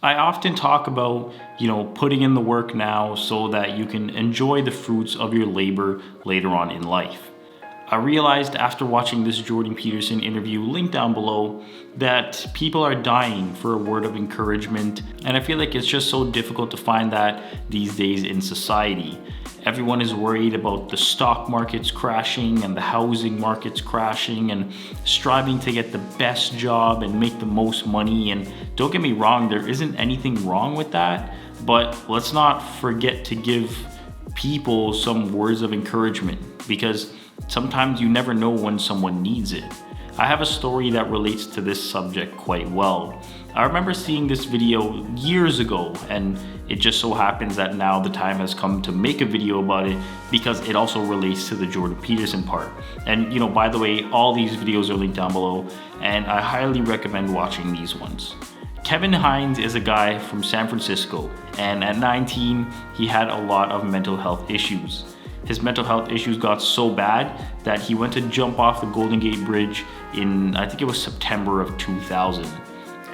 I often talk about, putting in the work now so that you can enjoy the fruits of your labor later on in life. I realized after watching this Jordan Peterson interview, linked down below, that people are dying for a word of encouragement, and I feel like it's just so difficult to find that these days in society. Everyone is worried about the stock markets crashing and the housing markets crashing and striving to get the best job and make the most money. And don't get me wrong, there isn't anything wrong with that, but let's not forget to give people some words of encouragement because sometimes you never know when someone needs it. I have a story that relates to this subject quite well. I remember seeing this video years ago, and it just so happens that now the time has come to make a video about it because it also relates to the Jordan Peterson part. And by the way, all these videos are linked down below, and I highly recommend watching these ones. Kevin Hines is a guy from San Francisco, and at 19, he had a lot of mental health issues. His mental health issues got so bad that he went to jump off the Golden Gate Bridge in, I think it was September of 2000.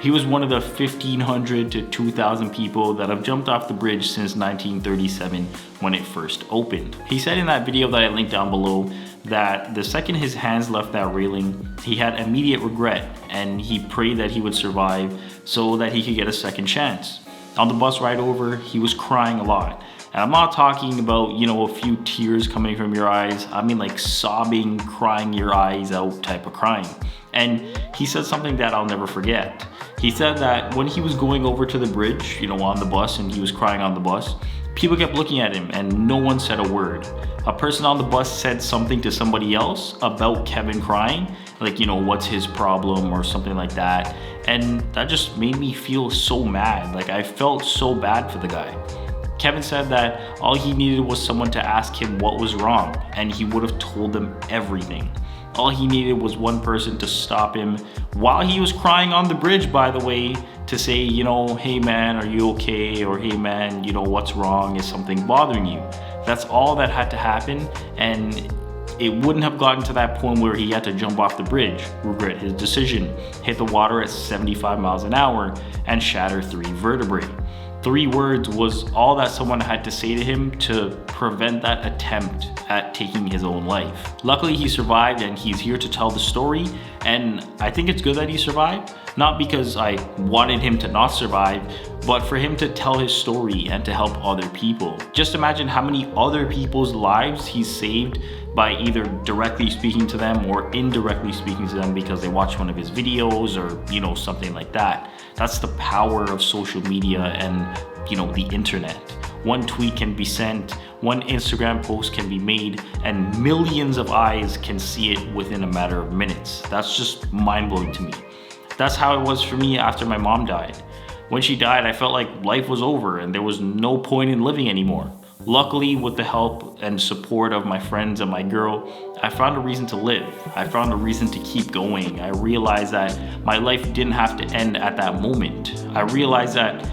He was one of the 1,500 to 2,000 people that have jumped off the bridge since 1937 when it first opened. He said in that video that I linked down below that the second his hands left that railing, he had immediate regret and he prayed that he would survive so that he could get a second chance. On the bus ride over, he was crying a lot. And I'm not talking about, a few tears coming from your eyes. I mean like sobbing, crying your eyes out type of crying. And he said something that I'll never forget. He said that when he was going over to the bridge, on the bus, and he was crying on the bus, people kept looking at him and no one said a word. A person on the bus said something to somebody else about Kevin crying, like, what's his problem or something like that. And that just made me feel so mad. Like I felt so bad for the guy. Kevin said that all he needed was someone to ask him what was wrong, and he would have told them everything. All he needed was one person to stop him while he was crying on the bridge, by the way, to say, hey man, are you okay? Or hey man, what's wrong? Is something bothering you? That's all that had to happen, and it wouldn't have gotten to that point where he had to jump off the bridge, regret his decision, hit the water at 75 miles an hour, and shatter 3 vertebrae. 3 words was all that someone had to say to him to prevent that attempt at taking his own life. Luckily, he survived and he's here to tell the story, and I think it's good that he survived, not because I wanted him to not survive, but for him to tell his story and to help other people. Just imagine how many other people's lives he's saved by either directly speaking to them or indirectly speaking to them because they watch one of his videos or, something like that. That's the power of social media and, the internet. One tweet can be sent, one Instagram post can be made, and millions of eyes can see it within a matter of minutes. That's just mind-blowing to me. That's how it was for me after my mom died. When she died, I felt like life was over and there was no point in living anymore. Luckily, with the help and support of my friends and my girl, I found a reason to live. I found a reason to keep going. I realized that my life didn't have to end at that moment. I realized that,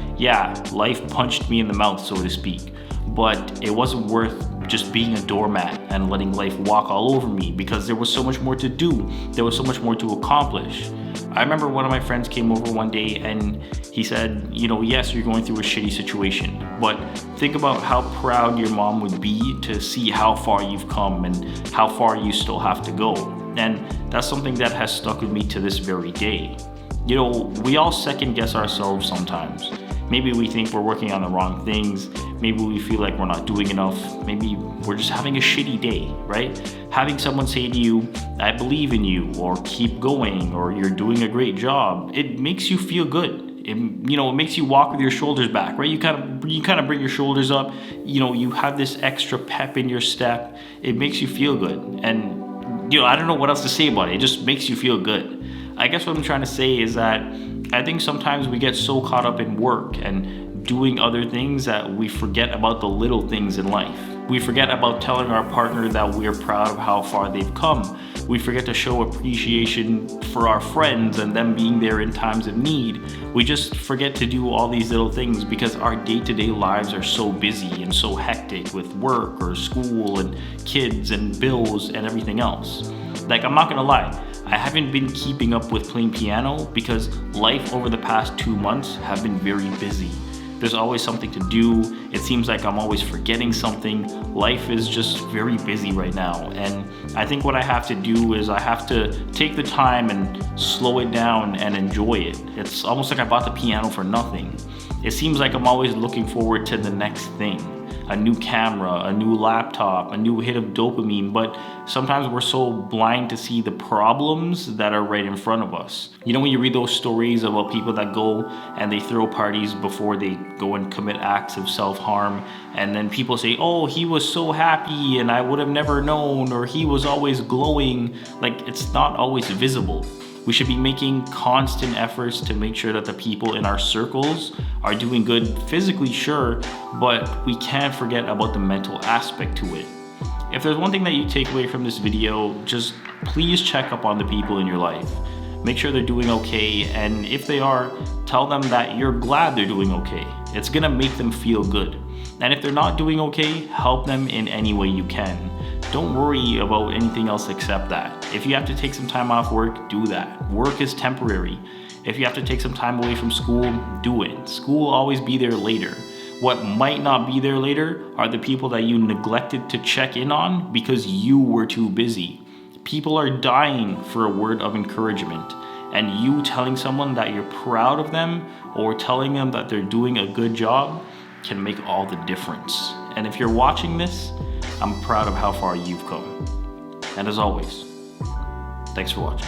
life punched me in the mouth, so to speak, but it wasn't worth just being a doormat and letting life walk all over me because there was so much more to do. There was so much more to accomplish. I remember one of my friends came over one day and he said, yes, you're going through a shitty situation, but think about how proud your mom would be to see how far you've come and how far you still have to go. And that's something that has stuck with me to this very day. We all second guess ourselves sometimes. Maybe we think we're working on the wrong things. Maybe we feel like we're not doing enough. Maybe we're just having a shitty day, right? Having someone say to you, I believe in you, or keep going, or you're doing a great job, it makes you feel good. It makes you walk with your shoulders back, right? You kind of bring your shoulders up. You have this extra pep in your step. It makes you feel good. And, I don't know what else to say about it. It just makes you feel good. I guess what I'm trying to say is that I think sometimes we get so caught up in work and doing other things that we forget about the little things in life. We forget about telling our partner that we're proud of how far they've come. We forget to show appreciation for our friends and them being there in times of need. We just forget to do all these little things because our day-to-day lives are so busy and so hectic with work or school and kids and bills and everything else. Like, I'm not gonna lie, I haven't been keeping up with playing piano because life over the past 2 months have been very busy. There's always something to do. It seems like I'm always forgetting something. Life is just very busy right now. And I think what I have to do is I have to take the time and slow it down and enjoy it. It's almost like I bought the piano for nothing. It seems like I'm always looking forward to the next thing. A new camera, a new laptop, a new hit of dopamine, but sometimes we're so blind to see the problems that are right in front of us. You know, when you read those stories about people that go and they throw parties before they go and commit acts of self-harm, and then people say, oh, he was so happy and I would have never known, or he was always glowing. Like, it's not always visible. We should be making constant efforts to make sure that the people in our circles are doing good physically, sure, but we can't forget about the mental aspect to it. If there's one thing that you take away from this video, just please check up on the people in your life. Make sure they're doing okay, and if they are, tell them that you're glad they're doing okay. It's gonna make them feel good. And if they're not doing okay, help them in any way you can. Don't worry about anything else except that. If you have to take some time off work, do that. Work is temporary. If you have to take some time away from school, do it. School will always be there later. What might not be there later are the people that you neglected to check in on because you were too busy. People are dying for a word of encouragement, and you telling someone that you're proud of them or telling them that they're doing a good job can make all the difference. And if you're watching this, I'm proud of how far you've come. And as always, thanks for watching.